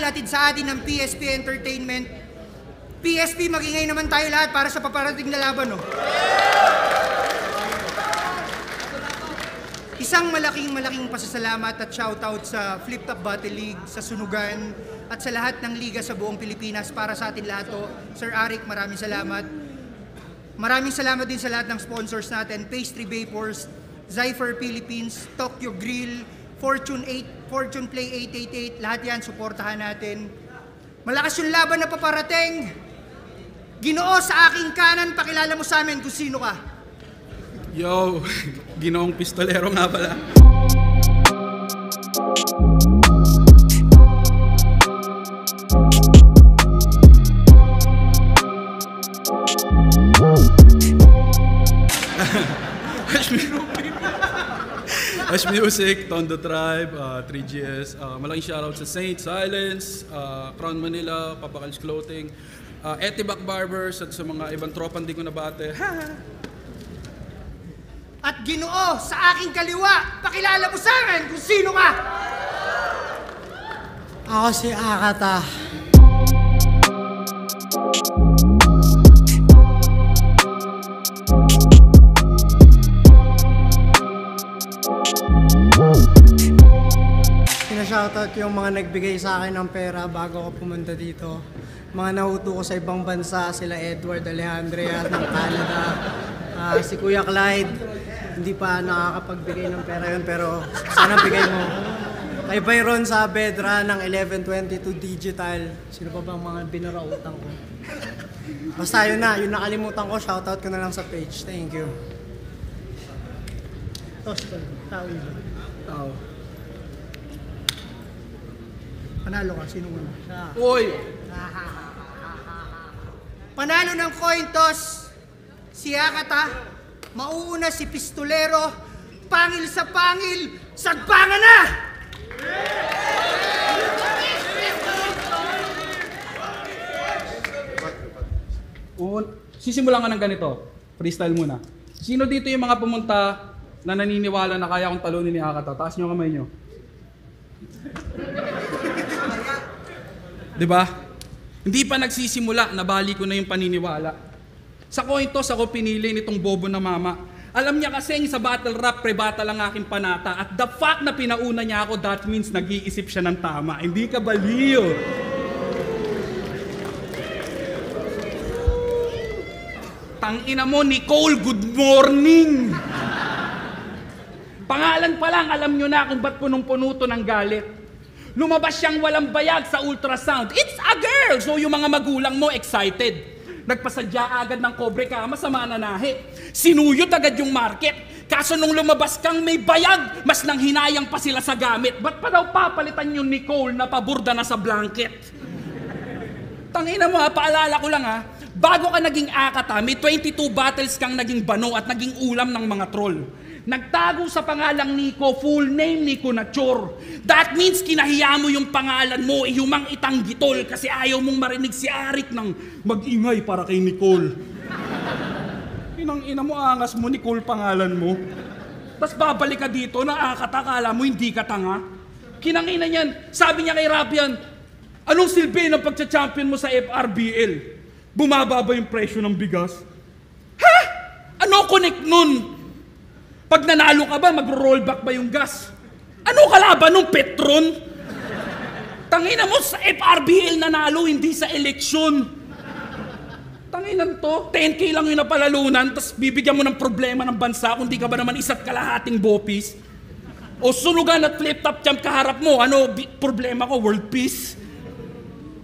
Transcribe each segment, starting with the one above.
hinatid sa atin ng PSP Entertainment. PSP, magingay naman tayo lahat para sa paparating na laban, no? Isang malaking pasasalamat at shoutout sa Flip Top Battle League, sa Sunugan, at sa lahat ng liga sa buong Pilipinas para sa atin lahat to. Sir Arik, maraming salamat. Maraming salamat din sa lahat ng sponsors natin, Pastry Vapors, Zypher Philippines, Tokyo Grill, Fortune Play 888, lahat yan, suportahan natin. Malakas yung laban na paparating. Ginoo, sa aking kanan, pakilala mo sa amin kung sino ka. Yo, Ginoong Pistolero nga pala. Ash Music, Tondo Tribe, 3GS, malaking shoutout sa Saint, Silence, Crown Manila, Papakals Clothing, Etibac Barbers at sa mga ibang tropang di ko nabate. At Ginoo, sa aking kaliwa, pakilala mo sa akin kung sino ka. Ako si Akata. Shoutout yung mga nagbigay sa akin ng pera bago ako pumunta dito. Mga nahuto ko sa ibang bansa, sila Edward Alejandria ng Canada. Si Kuya Clyde, hindi pa nakakapagbigay ng pera yun pero sana bigay mo. Kay Byron Saavedra ng 1122 Digital. Sino pa bang mga binarautang ko? Basta yun na, yung nakalimutan ko, shoutout ko na lang sa page. Thank you. Toston, tao yun. Tao. Panalo ka, sino muna? Uy! Panalo ng coin toss, si Akata. Mauuna si Pistolero. Pangil sa pangil, sagbangan na! Sisimulan ka ng ganito. Freestyle muna. Sino dito yung mga pumunta na naniniwala na kaya kong talunin ni Akata? Taas niyo kamay niyo. Diba? Hindi pa nagsisimula, nabali ko na yung paniniwala. Sa coin toss ako pinili nitong bobo na mama. Alam niya kasi sa battle rap, pre-battle ang aking panata. At the fact na pinauna niya ako, that means nag-iisip siya ng tama. Hindi ka baliw. Tangina mo, Nicole, good morning! Pangalan pa lang, alam niyo na kung ba't punong-puno to ng galit. Lumabas siyang walang bayag sa ultrasound. It's a girl! So yung mga magulang mo excited. Nagpasadya agad ng kobre ka, masama na nahi. Sinuyod agad yung market. Kaso nung lumabas kang may bayag, mas nang hinayang pa sila sa gamit. Ba't pa daw papalitan yung Nicole na paburda na sa blanket? Tangina mo ha, paalala ko lang ha. Bago ka naging Akata, may 22 battles kang naging bano at naging ulam ng mga troll. Nagtago sa pangalang Nico, full name Nico Nachor. That means kinahiya mo yung pangalan mo, ihumang itanggitol kasi ayaw mong marinig si Arik ng mag-ingay para kay Nicole. Inang-ina mo, angas mo, Nicole pangalan mo. Tapos babalik ka dito na Akata, kala mo hindi ka tanga. Kinangina niyan, sabi niya kay Rapian, anong silbi ng pagcha-champion mo sa FRBL? Bumaba ba yung presyo ng bigas? Ha? Ano connect nun? Pag nanalo ka ba, magro-rollback ba yung gas? Ano kalaban nung Petron? Tangina mo, sa FRBL nanalo, hindi sa eleksyon. Tanginan to, 10K lang yung napalalunan, tapos bibigyan mo ng problema ng bansa kung di ka ba naman isa't kalahating bopis. O sunugan at flip-top champ kaharap mo, ano problema ko, world peace?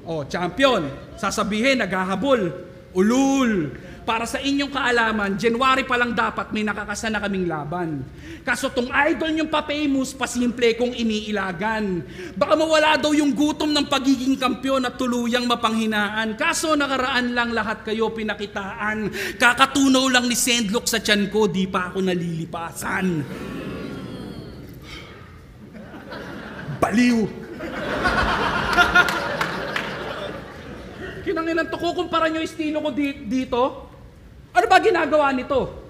O, champion, sasabihin, naghahabol, ulul. Para sa inyong kaalaman, January pa lang dapat may nakakasa na kaming laban. Kaso tong idol niyong pa-famous, pasimple kong iniilagan. Baka mawala daw yung gutom ng pagiging kampyon at tuluyang mapanghinaan. Kaso nakaraan lang lahat kayo pinakitaan. Kakatunaw lang ni Sendlock sa tiyan ko, di pa ako nalilipasan. Baliw! Kinanginan to, kukumpara nyo estilo ko dito? Ano ba ginagawa nito?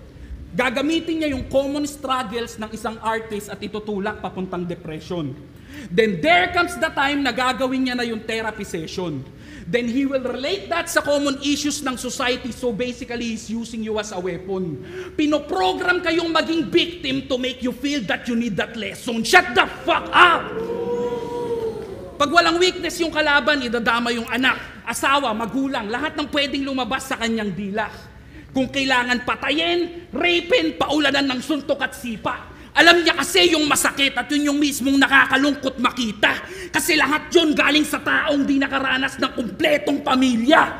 Gagamitin niya yung common struggles ng isang artist at itutulak papuntang depression. Then there comes the time na gagawin niya na yung therapy session. Then he will relate that sa common issues ng society. So basically, he's using you as a weapon. Pinoprogram kayong maging victim to make you feel that you need that lesson. Shut the fuck up! Pag walang weakness yung kalaban, idadama yung anak, asawa, magulang, lahat ng pwedeng lumabas sa kanyang dila. Kung kailangan patayin, rapin, paulanan ng suntok at sipa. Alam niya kasi yung masakit at yun yung mismong nakakalungkot makita. Kasi lahat yun galing sa taong di nakaranas ng kumpletong pamilya.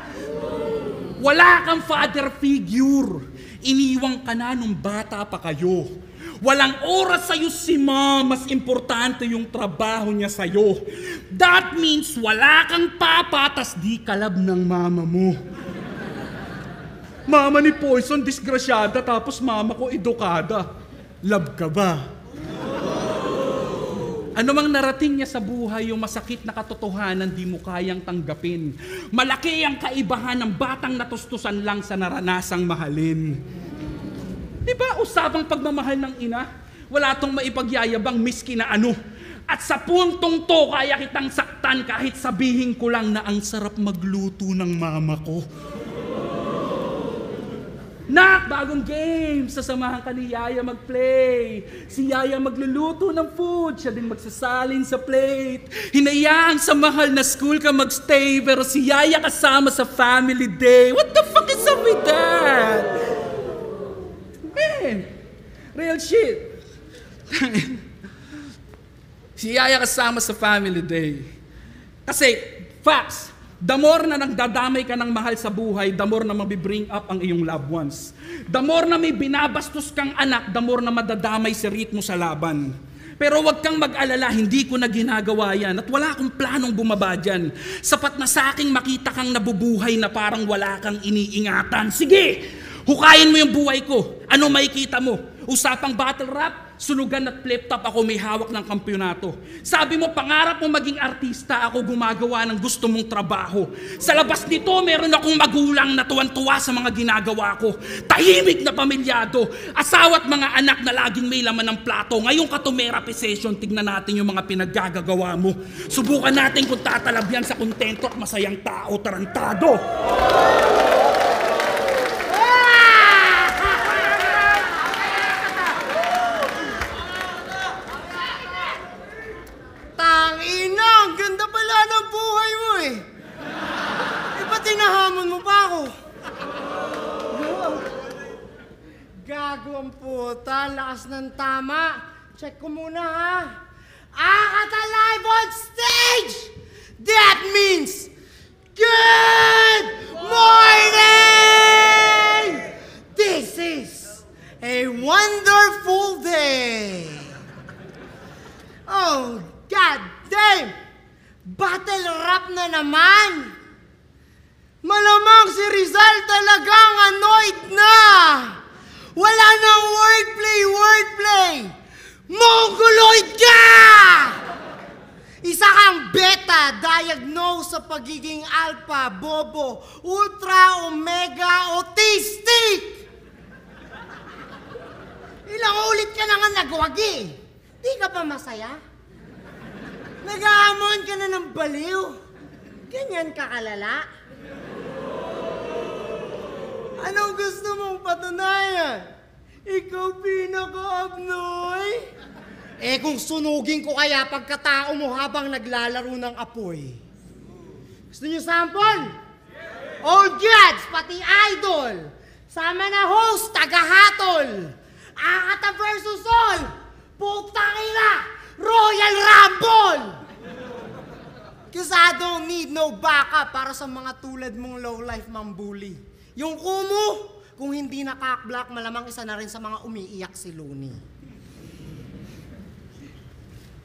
Wala kang father figure. Iniwang ka na nung bata pa kayo. Walang oras sa'yo si mom, mas importante yung trabaho niya sa'yo. That means wala kang papa, tas di kalab ng mama mo. Mama ni Poison, disgrasyada, tapos mama ko edukada. Love ka ba? Ano mang narating niya sa buhay, yung masakit na katotohanan di mo kayang tanggapin. Malaki ang kaibahan ng batang natustusan lang sa naranasang mahalin. Di ba usapang pagmamahal ng ina? Wala tong maipagyayabang miski na ano. At sa puntong to, kaya kitang saktan kahit sabihin ko lang na ang sarap magluto ng mama ko. Nak, bagong game! Sasamahan ka ni Yaya mag-play. Si Yaya magluluto ng food, siya din magsasalin sa plate. Hinayaan sa mahal na school ka magstay, pero si Yaya kasama sa family day. What the fuck is up with that? Man, real shit. Si Yaya kasama sa family day. Kasi, facts, the more na nagdadamay ka ng mahal sa buhay, the more na mabibring up ang iyong loved ones. The more na may binabastos kang anak, the more na madadamay si ritmo sa laban. Pero wag kang mag-alala, hindi ko na ginagawa yan at wala akong planong bumaba dyan. Sapat na sa aking makita kang nabubuhay na parang wala kang iniingatan. Sige, hukayin mo yung buhay ko. Ano makikita mo? Usapang battle rap? Sunugan at flip top ako may hawak ng kampyonato. Sabi mo, pangarap mo maging artista, ako gumagawa ng gusto mong trabaho. Sa labas nito, meron akong magulang na tuwan-tuwa sa mga ginagawa ko. Tahimik na pamilyado. Asawa at mga anak na laging may laman ng plato. Ngayong therapy session, tignan natin yung mga pinaggagawa mo. Subukan natin kung tatalab yan sa kontento at masayang tao, tarantado. Ang ganda pala ng buhay mo eh. Ba't tinahamon mo pa ako? Gago ang puta, lakas ng tama. Check ko muna ha. Akata live on stage! That means good morning! This is a wonderful day. Oh, God damn! Battle rap na naman! Malamang si Rizal talagang annoyed na! Wala nang wordplay! Mongoloid ka! Isa kang beta, diagnosed sa pagiging alpha, bobo, ultra, omega, autistic! Ilang ulit ka na nga nagwagi. Di ka pa masaya? Nag-aamon ka na ng baliw. Ganyan ka kalala. Anong gusto mong patunayan? Ikaw pinaka-abnoy? Kung sunugin ko kaya pagkatao mo habang naglalaro ng apoy. Gusto niyo sample? Old Gads, pati idol. Sama na host, tagahatol. Akata versus all. Putang ina! Royal Rumble! Cause I don't need no backup para sa mga tulad mong low-life mambuli. Yung kumu, kung hindi nakak-block, malamang isa na rin sa mga umiiyak si Looney.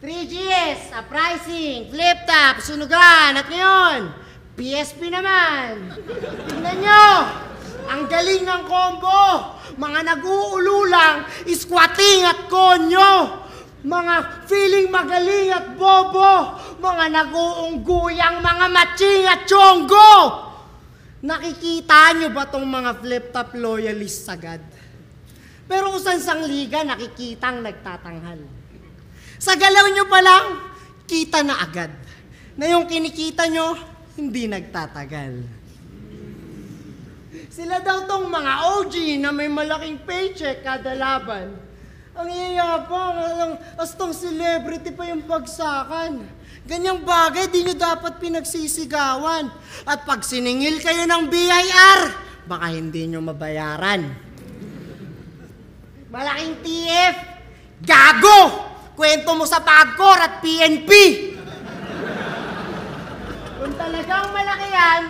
3GS, uprising, flip top, sunugan, at ngayon, PSP naman. Tingnan nyo, ang galing ng combo. Mga nag-uululang, squatting at konyo. Mga feeling magaling at bobo, mga nag-uungguyang mga matching at chonggo. Nakikita nyo ba tong mga flip-top loyalists agad? Pero kung saan sang liga, nakikitang nagtatanghal. Sa galaw nyo pa lang, kita na agad. Na yung kinikita nyo, hindi nagtatagal. Sila daw tong mga OG na may malaking paycheck kada laban. Ang iyayabang, astong celebrity pa yung bagsakan. Ganyang bagay, di nyo dapat pinagsisigawan. At pag siningil kayo ng BIR, baka hindi nyo mabayaran. Malaking TF, gago! Kwento mo sa Pagcor at PNP! Kung talagang malaki yan,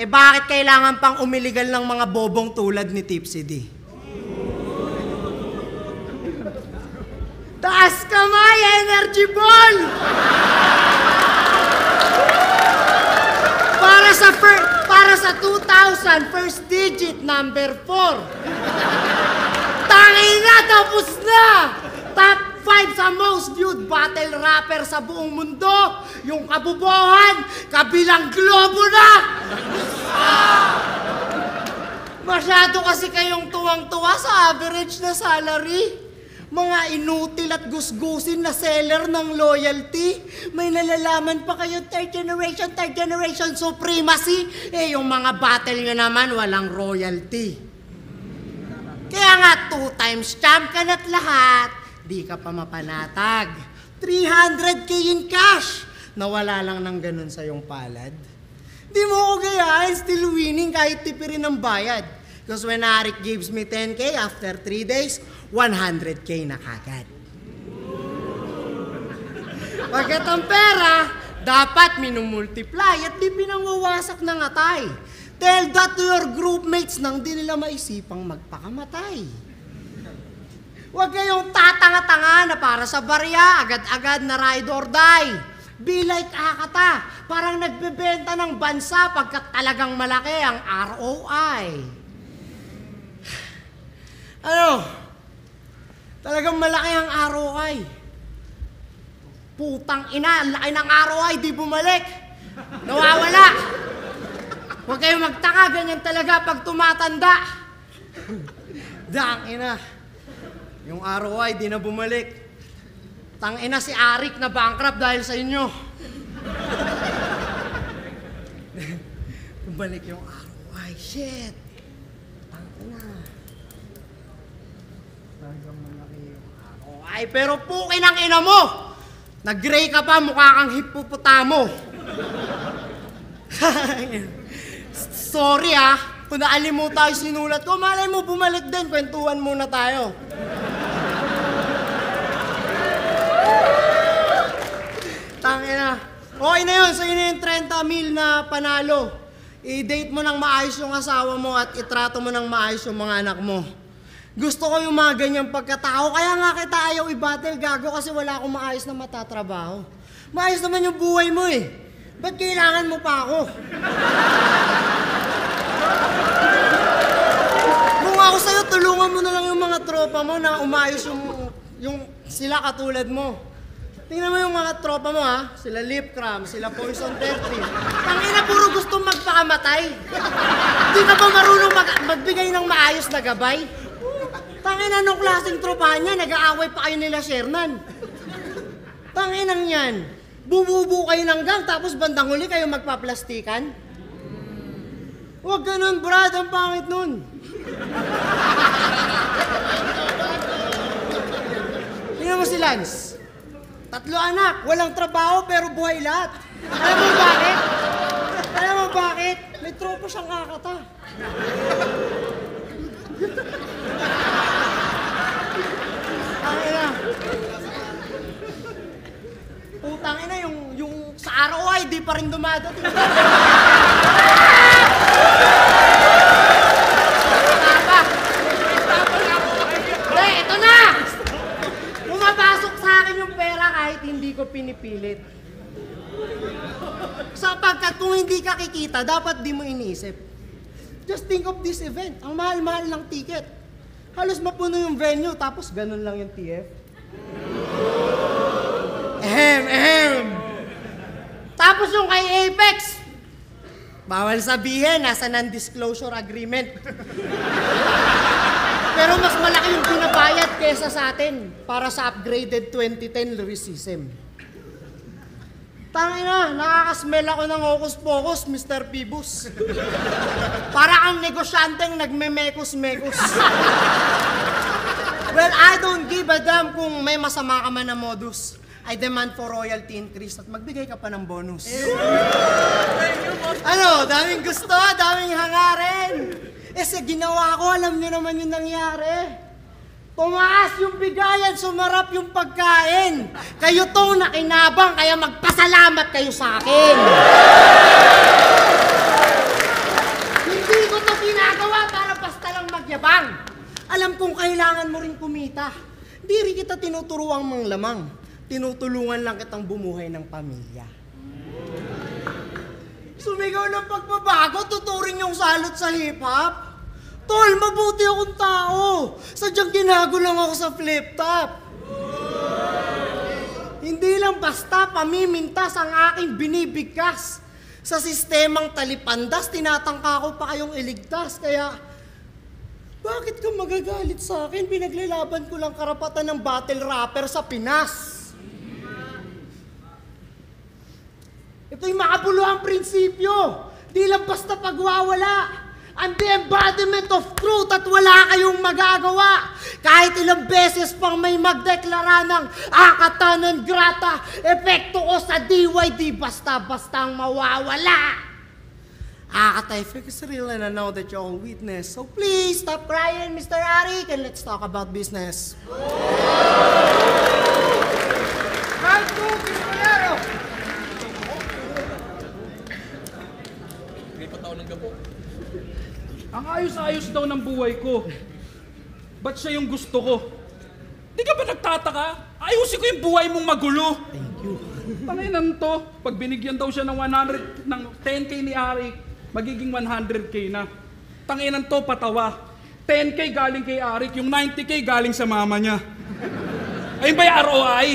bakit kailangan pang umiligal ng mga bobong tulad ni Tipsy D? Taas kamay, energy ball! Para sa 2,000, first digit, number 4. Tangin na, tapos na! Top 5 sa most viewed battle rapper sa buong mundo. Yung kabubuhan, kabilang globo na! Masyado kasi kayong tuwang-tuwa sa average na salary. Mga inutil at gusgusin na seller ng loyalty. May nalalaman pa kayo third generation supremacy. Yung mga battle nyo naman walang royalty. Kaya nga 2 times champ ka na't lahat, di ka pa mapanatag. 300k in cash, nawala lang ng ganun sa iyong palad. Di mo ko gayahin, still winning kahit tipirin ng bayad. Because when Arik gives me 10k, after 3 days, 100k na kagad. Pagkat ang pera, dapat minumultiply at di pinangwawasak ng atay. Tell that to your group mates nang di nila maisipang magpakamatay. Huwag kayong tatanga-tanga na para sa barya, agad-agad na ride or die. Be like Akata, parang nagbebenta ng bansa pagkat talagang malaki ang ROI. Talagang malaki ang ROI. Putang ina, laki ng ROI, di bumalik. Nawawala. Huwag kayong magtaka, ganyan talaga pag tumatanda. Dang ina. Yung ROI, di na bumalik. Tang ina si Arik na bankrupt dahil sa inyo. Bumalik yung ROI, shit. Tang ina. Talagang malaki yung ROI. Pero pukin ang ina mo! Nag-gray ka pa, mukha kang hipopotamo. Sorry kung naalimutan yung sinulat ko, malay mo bumalik din, kwentuhan muna tayo. Tangina. Okay na yun, so yun yung 30 mil na panalo. I-date mo ng maayos yung asawa mo at itrato mo ng maayos yung mga anak mo. Gusto ko yung mga ganyang pagkatao, kaya nga kita ayaw i-battle, gago, kasi wala akong maayos na matatrabaho. Maayos naman yung buhay mo Ba't kailangan mo pa ako? Kung ako sa'yo, tulungan mo na lang yung mga tropa mo na umayos yung sila katulad mo. Tingnan mo yung mga tropa mo sila Lip Cram, sila Poison 13. Tangina, puro gusto magpakamatay. Di ka ba marunong magbigay ng maayos na gabay? Tangina, anong klaseng tropahan niya? Nag-aaway pa kayo nila Sherman. Tanginang yan. Bububu kayo ng gang, tapos bandang huli kayo magpaplastikan? Huwag ganun, Brad. Ang pangit nun. Tingnan mo si Lance. 3 anak, walang trabaho pero buhay lahat. Alam mo bakit? Alam mo bakit? May tropa siyang kakata. Putang ina, yung sa ROI, di pa rin dumadating. Ito na! Pumapasok sa akin yung pera kahit hindi ko pinipilit. Sapagkat kung hindi ka kikita, dapat di mo iniisip. Just think of this event. Ang mahal-mahal ng ticket. Halos mapuno yung venue, tapos ganun lang yung TF. Tapos yung kay Apex, bawal sabihin, nasa non-disclosure agreement. Pero mas malaki yung binabayad kesa sa atin para sa upgraded 2010 Lyricism. Tangina, nakakasmell ako ng Hocus Pocus, Mr. Pibus. Para ang negosyanteng nagme-mekos-mekos. Well, I don't give a damn kung may masama ka man na modus. I demand for royalty increase at magbigay ka pa ng bonus. Ano, daming gusto, daming hangarin. Sa ginawa ko, alam niyo naman yung nangyari. Tumaas yung bigayan, sumarap yung pagkain. Kayo tong nakinabang, kaya magpasalamat kayo sa akin. Hindi ko to ginagawa para basta lang magyabang. Alam kong kailangan mo rin kumita. Hindi rin kita tinuturuang manglamang. Tinutulungan lang kitang bumuhay ng pamilya. Sumigaw ng pagbabago, tuturing yung salot sa hip-hop. Tol, mabuti akong tao. Sadyang ginago lang ako sa flip-top. Hindi lang basta pamimintas ang aking binibigkas. Sa sistemang talipandas, tinatangka ko pa kayong iligtas. Kaya, bakit ka magagalit sa akin? Pinaglalaban ko lang karapatan ng battle rapper sa Pinas. Ito'y makabuluhang prinsipyo. Di lang basta pagwawala. And the embodiment of truth at wala kayong magagawa. Kahit ilang beses pang may magdeklara ng akatanan grata, epekto ko sa DYD basta-bastang mawawala. Akata effect is real and I know that you're all witness. So please stop crying, Mr. Arik, and let's talk about business. Ang ayos-ayos daw ng buhay ko. Ba't siya yung gusto ko? Di ka ba nagtataka? Ayusin ko yung buhay mong magulo. Thank you. Tanginan to. Pag binigyan daw siya ng 10K ni Arik, magiging 100K na. Tanginan to, patawa. 10K galing kay Arik, yung 90K galing sa mama niya. Ayun ba yung ROI?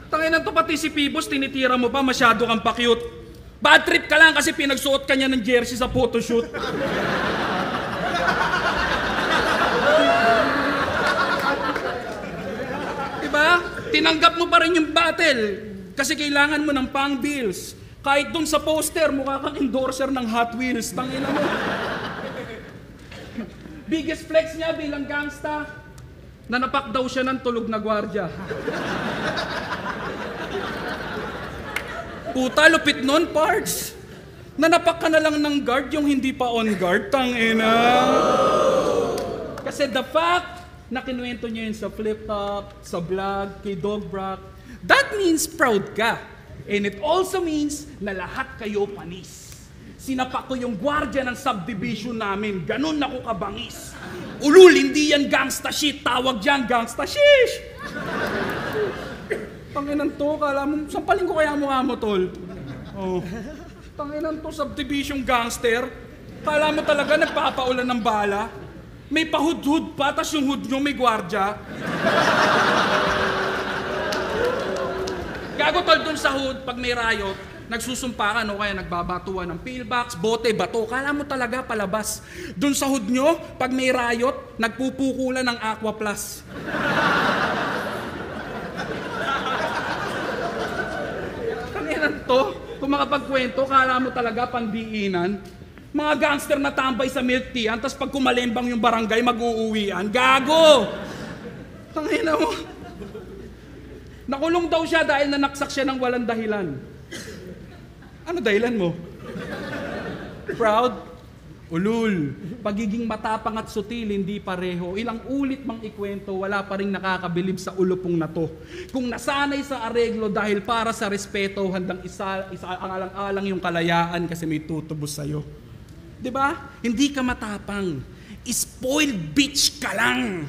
Tanginan to, pati si Pibos, tinitira mo pa, masyado kang pa-cute. Bad trip ka lang kasi pinagsuot ka niya ng jersey sa photoshoot. Diba? Tinanggap mo pa rin yung battle kasi kailangan mo ng pang bills. Kahit dun sa poster, mukha kang endorser ng Hot Wheels. Tangina mo. Biggest flex niya bilang gangsta, nanapak daw siya ng tulog na gwardya. Puta, lupit nun, parts. Nanapak ka na lang ng guard yung hindi pa on guard, tangina. Kasi the fact na kinuwento niya yun sa flip-top, sa vlog, kay Dog Brock, that means proud ka. And it also means na lahat kayo panis. Sinapak ko yung gwardya ng subdivision namin, ganun ako kabangis. Ulul, hindi yan gangsta shit, tawag dyan gangsta shish. Tanginan to, kala mo, sampalin ko kaya mukha mo, tol. Oh. Tanginan to, subdivision gangster. Kala mo talaga nagpapaulan ng bala? May pahud-hud pa, tas yung hood nyo may gwardya. Gago, tol, dun sa hood, pag may riot, nagsusumpa ka, no? Kaya nagbabatuan ng pillbox, bote, bato. Kala mo talaga palabas. Dun sa hood nyo, pag may riot, nagpupukulan ng Aqua Plus. To, kung makapagkwento, kala mo talaga pandiinan. Mga gangster na tambay sa milk tea, tapos pag kumalembang yung barangay, mag-uuwian. Gago! Tangina mo. Nakulong daw siya dahil nanaksak siya ng walang dahilan. Ano dahilan mo? Proud? Ulul. Pagiging matapang at sutil, hindi pareho. Ilang ulit mang ikwento, wala pa rin nakakabilib sa ulupong na to. Kung nasanay sa areglo dahil para sa respeto, handang alang-alang yung kalayaan kasi may tutubos sa'yo. Diba? Hindi ka matapang. Spoiled bitch ka lang.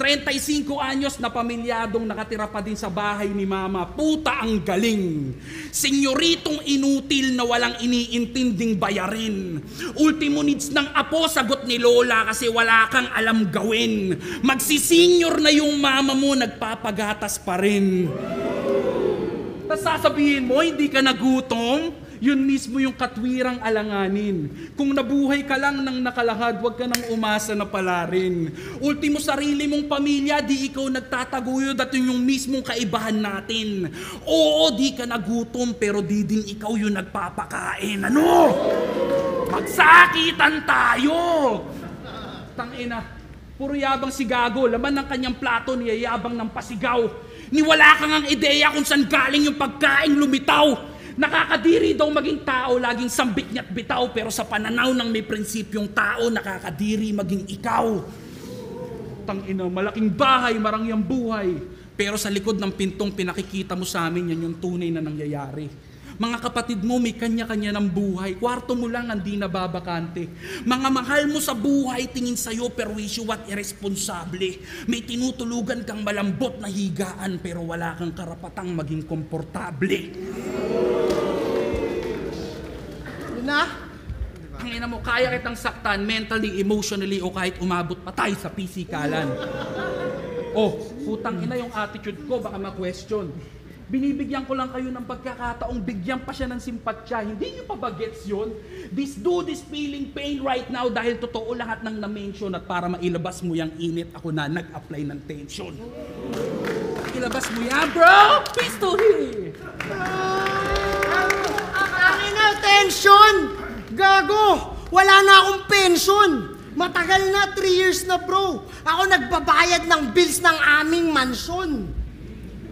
35 anyos na pamilyadong nakatira pa din sa bahay ni mama. Puta ang galing. Senyoritong inutil na walang iniintinding bayarin. Ultimo needs ng apo, sagot ni Lola kasi wala kang alam gawin. Magsisenyor na yung mama mo, nagpapagatas pa rin. Tapos sasabihin mo, hindi ka nagutom? Yun mismo yung katwirang alanganin. Kung nabuhay ka lang ng nakalahad, huwag ka nang umasa na pala rin. Ultimo sarili mong pamilya, di ikaw nagtataguyod at yun yung mismong kaibahan natin. Oo, di ka nagutom, pero di din ikaw yung nagpapakain. Ano? Magsakitan tayo! Tangina, puro yabang si Gago, laman ng kanyang plato, niyayabang ng pasigaw. Niwala ka ngang ideya kung saan galing yung pagkaing lumitaw. Nakakadiri daw maging tao, laging sambit niya't bitaw, pero sa pananaw ng may prinsipyong tao, nakakadiri maging ikaw. Tangina, malaking bahay, marangyang buhay. Pero sa likod ng pintong pinakikita mo sa amin, yan yung tunay na nangyayari. Mga kapatid mo, may kanya-kanya ng buhay. Kwarto mo lang, hindi nababakante. Mga mahal mo sa buhay, tingin sa'yo, perwisyo at irresponsable. May tinutulugan kang malambot na higaan, pero wala kang karapatang maging komportable. Na? Ang ina mo, kaya kitang saktan mentally, emotionally, o kahit umabot pa tayo sa pisikalan. Oh, putang ina yung attitude ko, baka ma-question. Binibigyan ko lang kayo ng pagkakataong bigyan pa siya ng simpatsya. Hindi niyo pa ba gets yun? This dude is feeling pain right now dahil totoo lahat ng na-mention at para mailabas mo yung init, ako na nag-apply ng tension. Ilabas mo yan, bro! Pistol here! Ang na, tension! Gago! Wala na akong pension! Matagal na, 3 years na bro! Ako nagbabayad ng bills ng aming mansyon!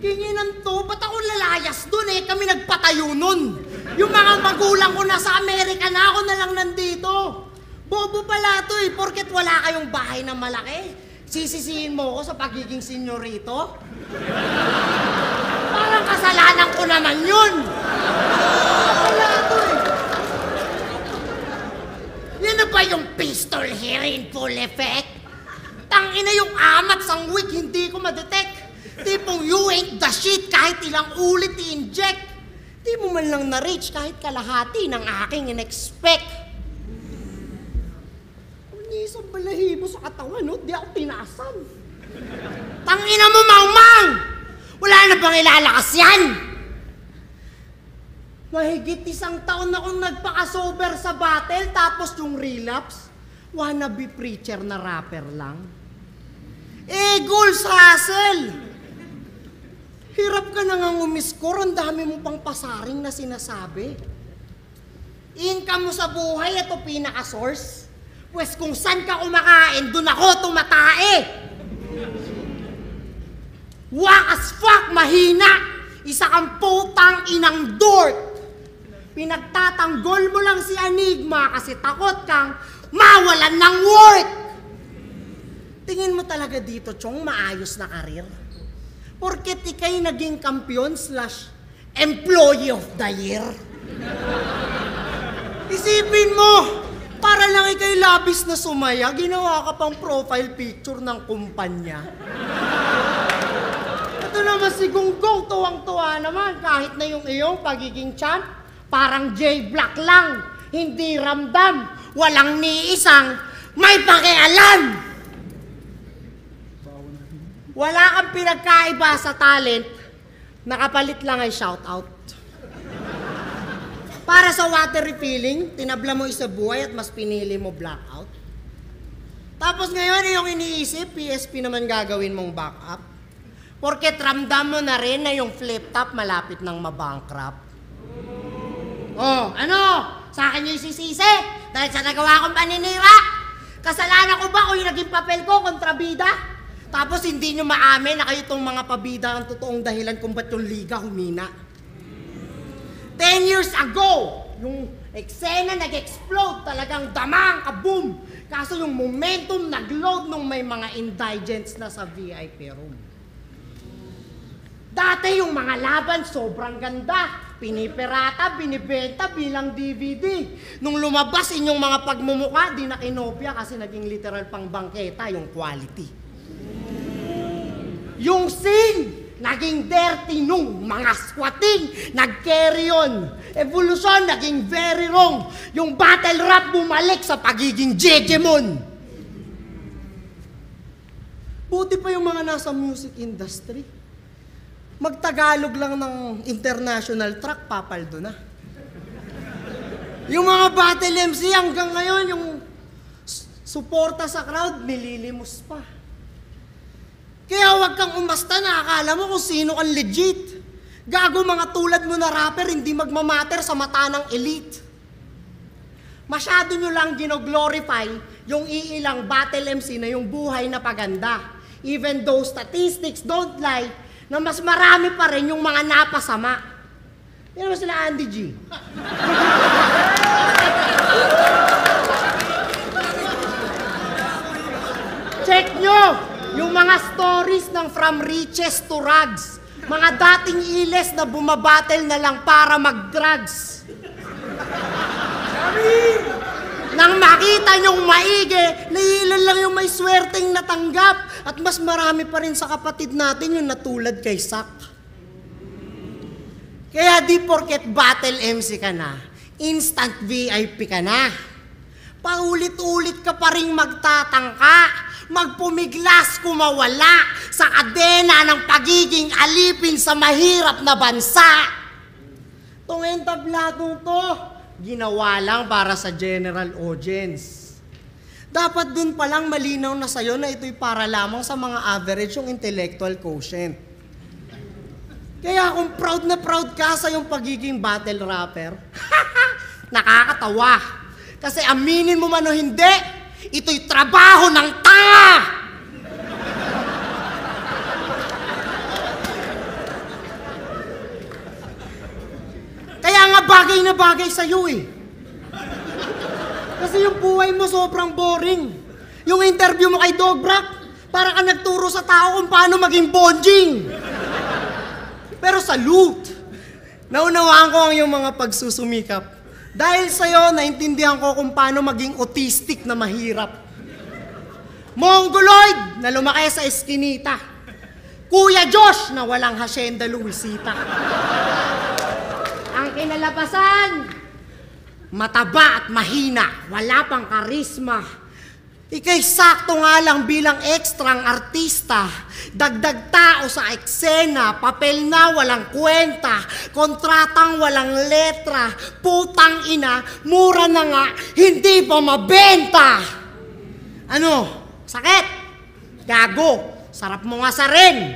Kinginan to, ba't ako lalayas dun eh? Kami nagpatayo nun! Yung mga magulang ko nasa Amerika na, ako na lang nandito! Bobo pala to eh, porket wala kayong bahay na malaki. Sisisihin mo ako sa pagiging senyorito? Parang kasalanan ko naman yun! Wala to eh! Yan na ba yung pistol here in full effect? Tangina yung amat sang week, hindi ko madetect. Tipong you ain't the shit kahit ilang ulit i-inject. Di mo man lang na-reach kahit kalahati ng aking in-expect. Ni isang balahibo sa katawan, no? Di ako tinaasan. Tangina mo, Mang! Wala na bang ilalakas yan? Mahigit 1 taon na akong nagpaka-sober sa battle, tapos yung relapse, wannabe preacher na rapper lang. Goals hustle! Hirap ka na nga umiskor, ang dami mo pang pasaring na sinasabi. Income mo sa buhay, ito pinaka-source. Pwes kung saan ka kumakain, dun ako tumatae. Wak as fuck, mahina! Isa kang putang inang dork. Pinagtatanggol mo lang si Enigma kasi takot kang mawalan ng work. Tingin mo talaga dito, Chong, maayos na karir? Porket ikay naging kampiyon / employee of the year. Isipin mo, para lang ikay labis na sumaya, ginawa ka pang profile picture ng kumpanya. Ito naman si Gunggong, tuwang-tuwa naman kahit na yung iyong pagiging champ, parang J-Black lang, hindi ramdam, walang ni isang may pakialam. Wala kang pinagkaiba sa talent, nakapalit lang ay shoutout. Para sa water refilling, tinabla mo isa buhay at mas pinili mo blackout. Tapos ngayon yung iniisip, PSP naman gagawin mong backup. Porket ramdam mo na rin na yung flip top malapit ng mabankrupt. Oh, ano? Sa akin yung sisisi? Dahil sa nagawa kong paninira? Kasalanan ko ba kung yung naging papel ko kontrabida? Tapos hindi nyo maamin na kayo itong mga pabida ang totoong dahilan kung ba't yung liga humina. 10 years ago, yung eksena nag-explode, talagang damang, kaboom. Kaso yung momentum nag-load nung may mga indigents na sa VIP room. Dati yung mga laban sobrang ganda. Piniperata, binibenta bilang DVD. Nung lumabas inyong mga pagmumuka, di na kinopya kasi naging literal pang bangketa yung quality. Yung scene, naging dirty nung mga squatting, nag-carry on. Evolution, naging very wrong. Yung battle rap bumalik sa pagiging Jejemon. Buti pa yung mga nasa music industry. Magtagalog lang ng international track, papaldo na. Yung mga battle MC hanggang ngayon, yung suporta sa crowd, nililimos pa. Kaya huwag kang umasta na akala mo kung sino kang legit. Gago, mga tulad mo na rapper, hindi magmamatter sa mata ng elite. Masyado nyo lang gino-glorify yung iilang battle MC na yung buhay na paganda. Even though statistics don't lie, na mas marami pa rin yung mga napasama. Yan naman sila Andy G. Check nyo yung mga stories ng From Riches to Rags. Mga dating iles na bumabattle na lang para mag-drugs. Nang makita nyong maigi, naiilan lang yung may swerteng natanggap. At mas marami pa rin sa kapatid natin yung natulad kay Sak. Kaya di porket battle MC ka na, instant VIP ka na. Paulit-ulit ka pa rin magtatangka, magpumiglas kumawala sa kadena ng pagiging alipin sa mahirap na bansa. Itong entabladong to, ginawa lang para sa general audience. Dapat dun palang malinaw na sa'yo na ito'y para lamang sa mga average yung intellectual quotient. Kaya kung proud na proud ka sa yung pagiging battle rapper, nakakatawa. Kasi aminin mo man o hindi, ito'y trabaho ng tanga! Kaya nga bagay na bagay sa'yo eh. Kasi yung buhay mo sobrang boring. Yung interview mo kay Dog Brack, para ka nagturo sa tao kung paano maging bonjing. Pero salute! Naunawaan ko ang iyong mga pagsusumikap. Dahil sa'yo, naintindihan ko kung paano maging autistic na mahirap. Mongoloid na lumaki sa eskinita. Kuya Josh na walang hasyenda Luisita. Ang kinalabasan, mataba at mahina, wala pang karisma. Ika'y sakto nga lang bilang ekstrang artista. Dagdag tao sa eksena, papel na walang kwenta, kontratang walang letra, putang ina, mura na nga, hindi pa mabenta. Ano? Sakit? Gago, sarap mo nga sa rin.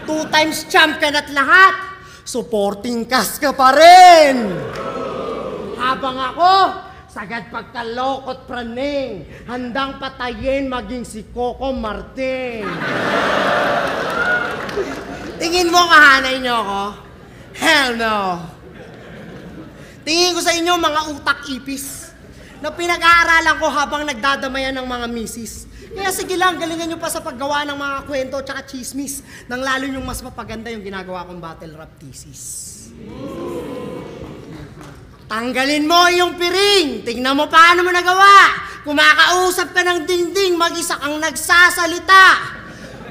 2 times champion at lahat, supporting cast ka pa rin. Habang ako, sagad pagkalokot praning, handang patayin maging si Coco Martin. Tingin mo kahanay niyo ako? Hell no! Tingin ko sa inyo mga utak ipis na pinag-aaralan ko habang nagdadamayan ng mga misis. Kaya sige lang, galingan nyo pa sa paggawa ng mga kwento tsaka chismis nang lalo yung mas mapaganda yung ginagawa kong battle rap thesis. Tanggalin mo yung piring. Tingnan mo paano mo nagawa. Kumakausap ka ng dingding, mag-isa kang nagsasalita.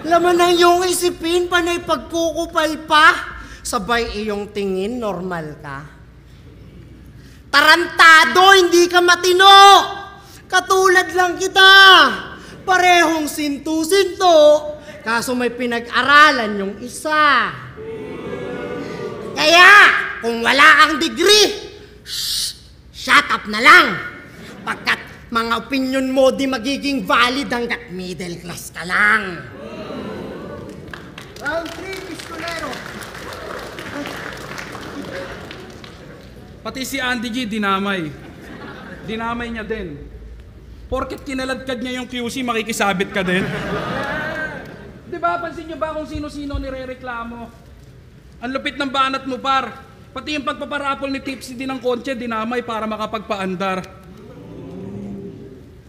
Laman ng iyong isipin, panay pagkukupal pa. Sabay iyong tingin, normal ka. Tarantado, hindi ka matino. Katulad lang kita. Parehong sintu-sinto. Kaso may pinag-aralan yung isa. Kaya, kung wala kang degree, shut up na lang! Pagkat mga opinion mo di magiging valid hanggat middle class ka lang. Round 3, pistolero. Pati si Andy G, dinamay. Dinamay niya din. Porket kinaladkad niya yung QC, makikisabit ka din. Diba, pansin niyo ba kung sino-sino nirereklamo? Ang lupit ng banat mo, par. Pati yung pagpaparapol ni Tipsy din ng konche, dinamay para makapagpaandar.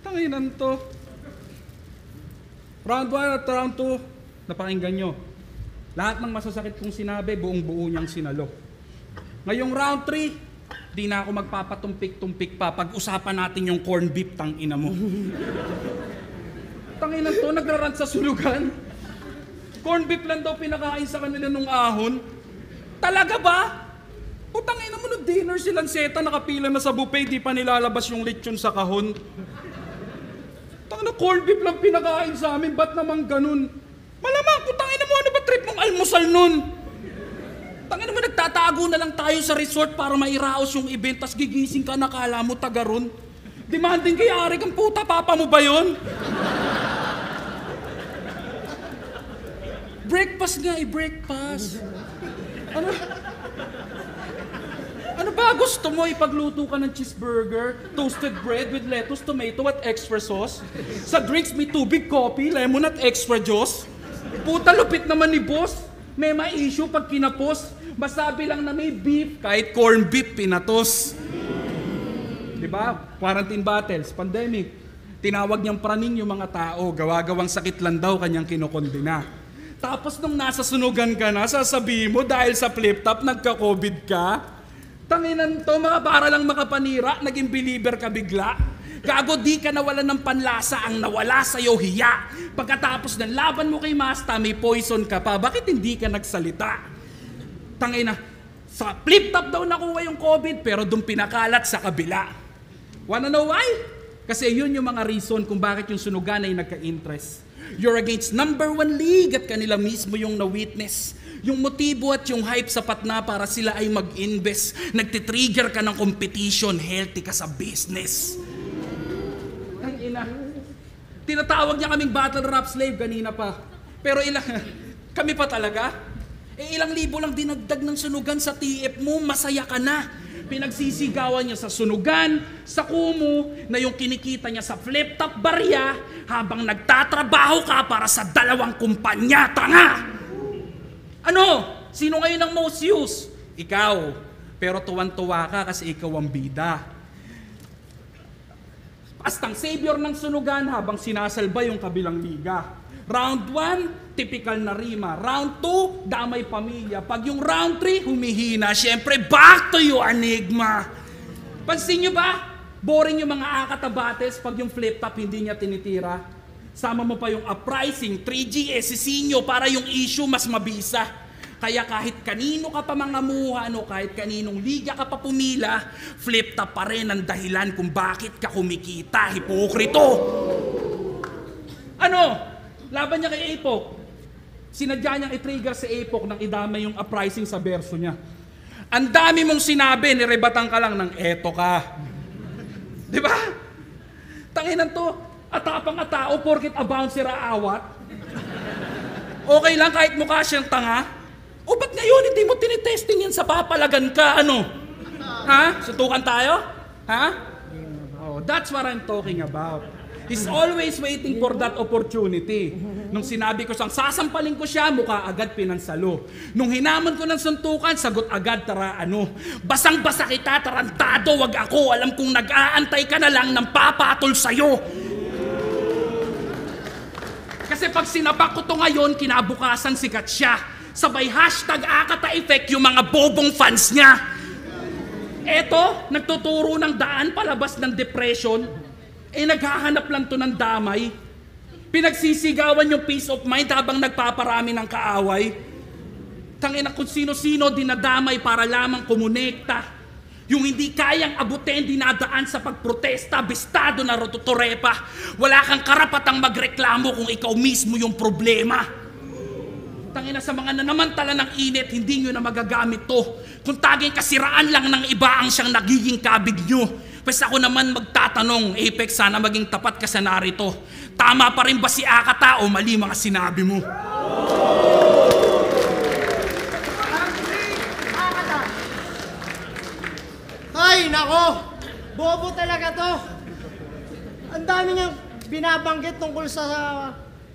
Tanginan to. Round 1 at round 2, napakinggan nyo. Lahat ng masasakit kong sinabi, buong buo niyang sinalo. Ngayong round 3, di na ako magpapatumpik-tumpik pa. Pag-usapan natin yung corn beef, tangina mo. Tanginan to, nagrarant sa sulugan. Corn beef lang daw pinakain sa kanila nung ahon. Talaga ba? Putangin naman no dinner silang seta, nakapila na sa buffet, di pa nilalabas yung lechon sa kahon. Tangin na corned beef lang pinakain sa amin, ba't naman ganun? Malamang, putangin mo, ano ba trip mong almusal nun? Tangin naman, Nagtatago na lang tayo sa resort para mairaos yung event, tas gigising ka, nakala mo taga ron. Demanding kay Arik ang puta, papa mo ba yun? Breakfast nga, breakfast. Ano ba gusto mo? Ipagluto ka ng cheeseburger, toasted bread with lettuce, tomato at extra sauce? Sa drinks, may tubig, coffee, lemon at extra juice? Puta, lupit naman ni boss. May ma-issue pag kinapos. Masabi lang na may beef, kahit corn beef, pinatos. Diba? Quarantine battles, pandemic. Tinawag niyang praning yung mga tao, gawa-gawang sakit lang daw kanyang kinokondena. Tapos nung nasa sunugan ka na, sasabihin mo dahil sa flip-top, nagka-COVID ka? Tanginan to, mga para lang makapanira, naging believer ka bigla. Gago, di ka nawalan ng panlasa, ang nawala sa'yo hiya. Pagkatapos ng laban mo kay Masta, may poison ka pa, bakit hindi ka nagsalita? Tangina, sa flip-top daw nakuha yung COVID, pero doon pinakalat sa kabila. Wanna know why? Kasi yun yung mga reason kung bakit yung sunugan ay nagka-interest. You're against number 1 league at kanila mismo yung na-witness. Yung motibo at yung hype sapat na para sila ay mag-invest. Nagtitrigger ka ng competition, healthy ka sa business. Ang ina. Tinatawag niya kaming battle rap slave kanina pa. Pero kami pa talaga? Ilang libo lang dinagdag ng sunugan sa TF mo, masaya ka na. Pinagsisigawan niya sa sunugan, sa kumu, na yung kinikita niya sa flip-top barya habang nagtatrabaho ka para sa 2 kumpanya, tanga! Ano? Sino ngayon ang most used? Ikaw. Pero tuwan-tuwa ka kasi ikaw ang bida. Pastang savior ng sunugan habang sinasalba yung kabilang liga. Round 1, typical na rima. Round 2, damay pamilya. Pag yung round 3, humihina. Siyempre, back to you, enigma. Pansin nyo ba? Boring yung mga akatabates pag yung flip-top hindi niya tinitira. Sama mo pa yung uprising, 3G, Sisinyo, para yung issue mas mabisa. Kaya kahit kanino ka pa mangamuhan o kahit kaninong liga ka pa pumila, flip-top pa rin ang dahilan kung bakit ka kumikita, hipokrito. Ano? Laban niya kay Apok. Sinadya niyang i-trigger si Apok nang idamay yung uprising sa verso niya. Ang dami mong sinabi, nirebatan ka lang ng eto ka. Di ba? Tanginan to, atapang tao porkit abouncer aawat. Okay lang kahit mukha siyang tanga. O ba't ngayon hindi mo tinitesting yan sa papalagan ka, ano? Ha? Suntukan tayo? Ha? Oh, that's what I'm talking about. He's always waiting for that opportunity. Nung sinabi ko siyang sasampalin ko siya, mukha agad pinansalo. Nung hinaman ko ng suntukan, sagot agad, tara ano. Basang-basa kita, tarantado, wag ako. Alam kong nag-aantay ka na lang ng papatol sa'yo. Kasi pag sinapak ko to ngayon, kinabukasan sikat siya. Sabay hashtag Akata Effect yung mga bobong fans niya. Eto, nagtuturo ng daan palabas ng depression. Naghahanap lang to ng damay. Pinagsisigawan yung peace of mind habang nagpaparami ng kaaway. Tangina kung sino-sino dinadamay para lamang kumonekta. Yung hindi kayang abutin, dinadaan sa pagprotesta, bistado na rototorepa. Wala kang karapatang magreklamo kung ikaw mismo yung problema. Tangina sa mga nanamantala ng init, hindi nyo na magagamit to. Kung taging kasiraan lang ng iba ang siyang nagiging kabig nyo. Pwes ako naman magtatanong, Apex, sana maging tapat ka sa narito. Tama pa rin ba si Akata o mali mga sinabi mo? Ay, nako! Bobo talaga to! Ang dami niyang binabanggit tungkol sa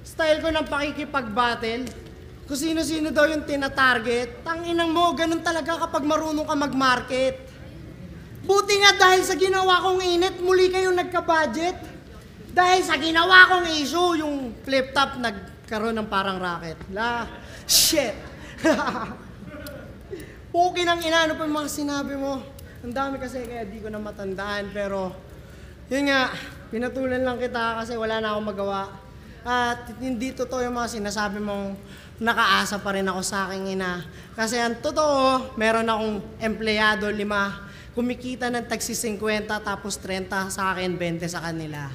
style ko ng pakikipag-battle. Kung sino-sino daw yung tinatarget. Tanginang mo, ganun talaga kapag marunong ka mag-market. Buti nga dahil sa ginawa kong init, muli kayong nagka-budget. Dahil sa ginawa kong issue, yung flip-top nagkaroon ng parang racket. Shit! Okay nang inano pa yung mga sinabi mo. Ang dami kasi kaya di ko na matandaan. Pero, yun nga, pinatulan lang kita kasi wala na akong magawa. At hindi totoo yung mga sinasabi mong nakaasa pa rin ako sa aking ina. Kasi ang totoo, meron akong empleyado 5. Kumikita ng tagsi 50 tapos 30 sa akin, 20 sa kanila.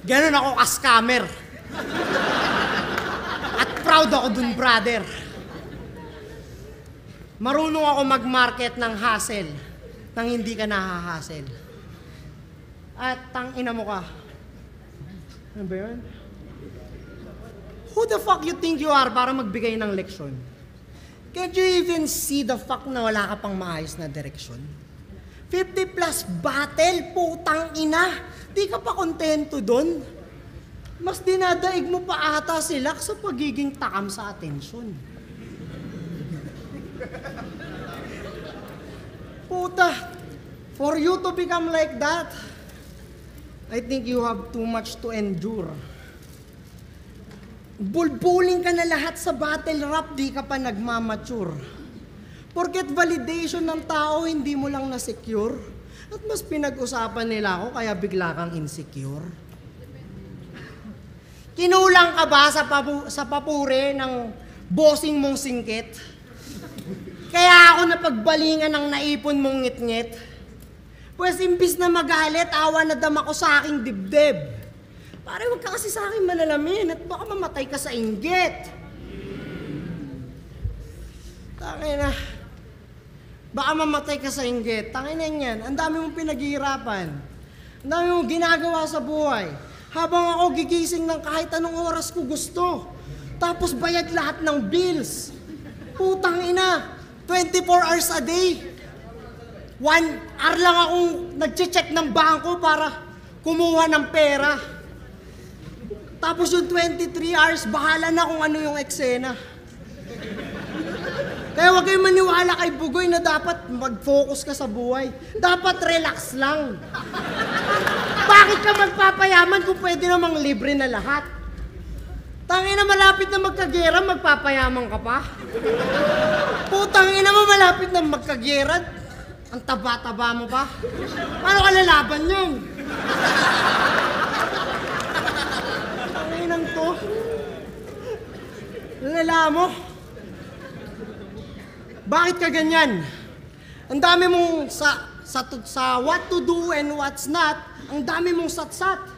Ganun ako ka-scammer. proud ako dun, brother. Marunong ako mag-market ng hassle nang hindi ka nahahassle. At tangina mo ka. Ano ba yun? Who the fuck you think you are para magbigay ng leksyon? Can't you even see the fact na wala ka pang maayos na direksyon? 50 plus battle, putang ina. Di ka pa kontento dun? Mas dinadaig mo pa ata sila sa pagiging takam sa atensyon. Puta, for you to become like that, I think you have too much to endure. Bulbuling ka na lahat sa battle rap, di ka pa nagmamature. Porket validation ng tao, hindi mo lang na-secure. At mas pinag-usapan nila ako, kaya bigla kang insecure. Kinulang ka ba sa papure ng bossing mong singkit? Kaya ako napagbalingan ng naipon mong ngit-ngit. Pues imbis na magalit, awa na dama ko sa aking dibdib. Pare, huwag ka kasi sa akin manalamin at baka mamatay ka sa inggit. Tangina. Baka mamatay ka sa inggit. Tangina yan. Ang dami mong pinaghihirapan. Ang dami mong ginagawa sa buhay. Habang ako gigising ng kahit anong oras ko gusto. Tapos bayad lahat ng bills. Putang ina. 24 hours a day. 1 hour lang akong nag-check ng bangko para kumuha ng pera. Tapos yung 23 hours, bahala na kung ano yung eksena. Kaya huwag kayong maniwala kay Bugoy na dapat mag-focus ka sa buhay. Dapat relax lang. Bakit ka magpapayaman kung pwede namang libre na lahat? Tangina, malapit na magkagera, magpapayaman ka pa? Putangina mo, malapit na magkagera, ang taba-taba mo pa? Paano ka lalaban yun? Tanginang to. Lala mo. Bakit ka ganyan? Ang dami mong sa what to do and what's not, ang dami mong satsat.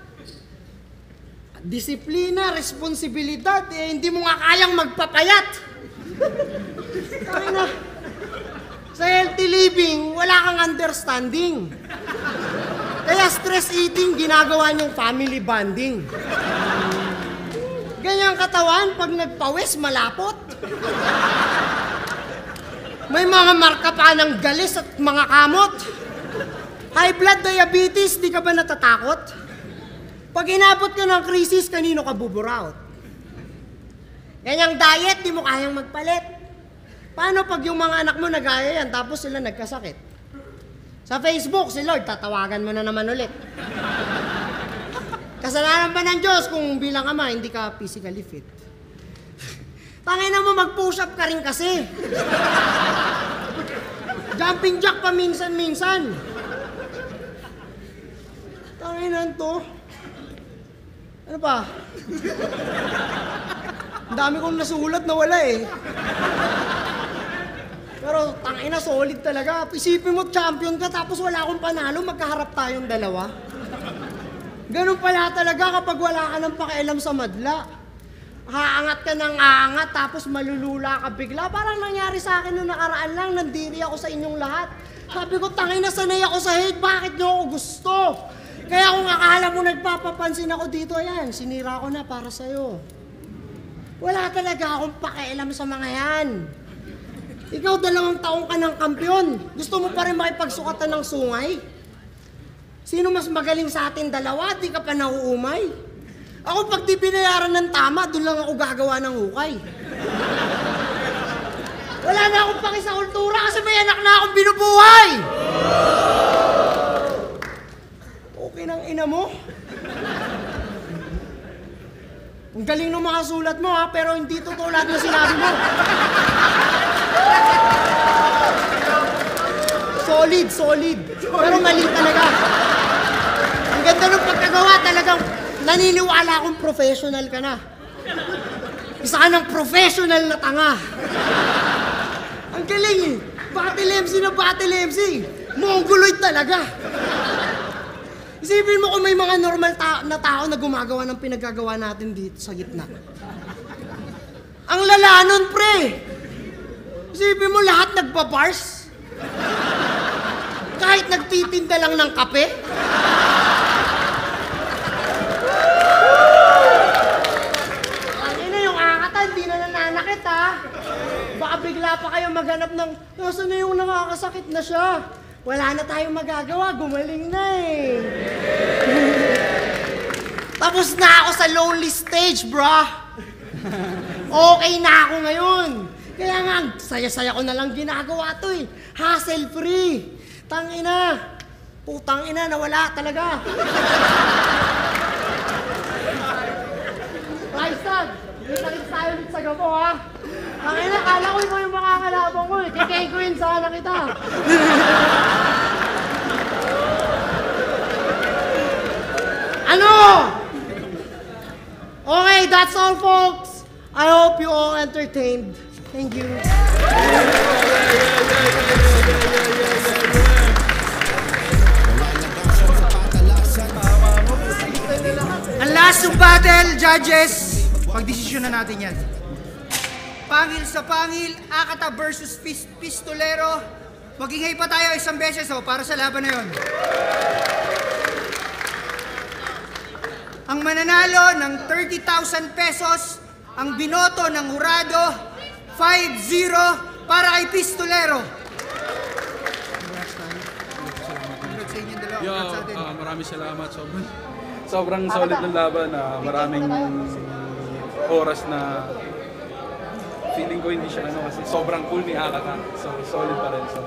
Disiplina, responsibilidad, hindi mo nga kayang magpapayat. Tangina. Sa healthy living, wala kang understanding. Kaya stress eating, ginagawa niyong family bonding. Ganyang katawan, pag nagpawis, malapot. May mga marka pa ng galis at mga kamot. High blood diabetes, di ka ba natatakot? Pag inabot ka ng krisis, kanino ka buburaot? Ganyang diet, di mo kayang magpalit. Paano pag yung mga anak mo nagaya yan, tapos sila nagkasakit? Sa Facebook, si Lord, tatawagan mo na naman ulit. Kasalanan ba ng Diyos kung bilang ama, hindi ka physically fit? Tangina mo, mag-push up ka rin kasi. Jumping jack pa minsan-minsan. Tangina to. Ano pa? Ang dami kong nasulat na wala eh. Pero tangina, solid talaga. Isipin mo, champion ka, tapos wala akong panalo, magkaharap tayong dalawa. Ganun pala talaga kapag wala ka ng pakialam sa madla. Haangat ka ng aangat, tapos malulula ka bigla. Parang nangyari sa akin noong nakaraan lang, nandiri ako sa inyong lahat. Sabi ko, tangina, sanay ako sa hate, bakit nyo ako gusto? Kaya kung akala mo nagpapapansin ako dito, ayan, sinira ko na para sa'yo. Wala talaga akong pakialam sa mga yan. Ikaw 2 taong ka ng kampiyon. Gusto mo pa rin makipagsukatan ng sungay? Sino mas magaling sa atin dalawa? Di ka pa nauumay. Ako pag di binayaran ng tama, doon lang ako gagawa ng hukay. Wala na akong paki sa kultura kasi may anak na akong binubuhay! Okay ng ina mo. Ang galing ng mga sulat mo ha, pero hindi totoo lahat ng sinabi mo. Solid. Pero mali talaga. Ang ganda ng pagkagawa, talagang naniniwala akong professional ka na. Isa ka ng professional na tanga. Ang galing eh. Battle MC na Battle MC. Mongoloid talaga. Isipin mo kung may mga normal na tao na gumagawa ng pinagagawa natin dito sa gitna. Ang lala nun, pre! Isipin mo lahat nagpa-bars? Kahit nagtitinda lang ng kape? Ang ina yung akata, hindi na nananakit ha. Baka bigla pa kayo maghanap ng, nasa na yung nakakasakit na siya? Wala na tayong magagawa, gumaling na eh. Tapos na ako sa lonely stage, brah. Okay na ako ngayon. Kaya nga, saya-saya ko na lang ginagawa to eh. Hassle-free. Tangina. Putang ina, nawala talaga. Raistad, kita-kita tayo ulit sa gabo ha. Tangina, kala ko yung makakalabang ko eh. Kikeguin sana kita. Ano? Okay, that's all folks. I hope you all entertained. Thank you. Ang last ng battle, judges. Pagdesisyon na natin yan. Pangil sa pangil, Akata versus Pistolero. Magingay pa tayo isang beses para sa laban na yun. Ang mananalo ng 30,000 pesos, ang binoto ng hurado, 5-0 para kay Pistolero. Congrats sa inyong dalawa. Congrats sa atin. Maraming salamat. Sobrang solid ng laban. Maraming oras na feeling ko hindi siya kasi sobrang cool ni Akata. So solid pa rin. So,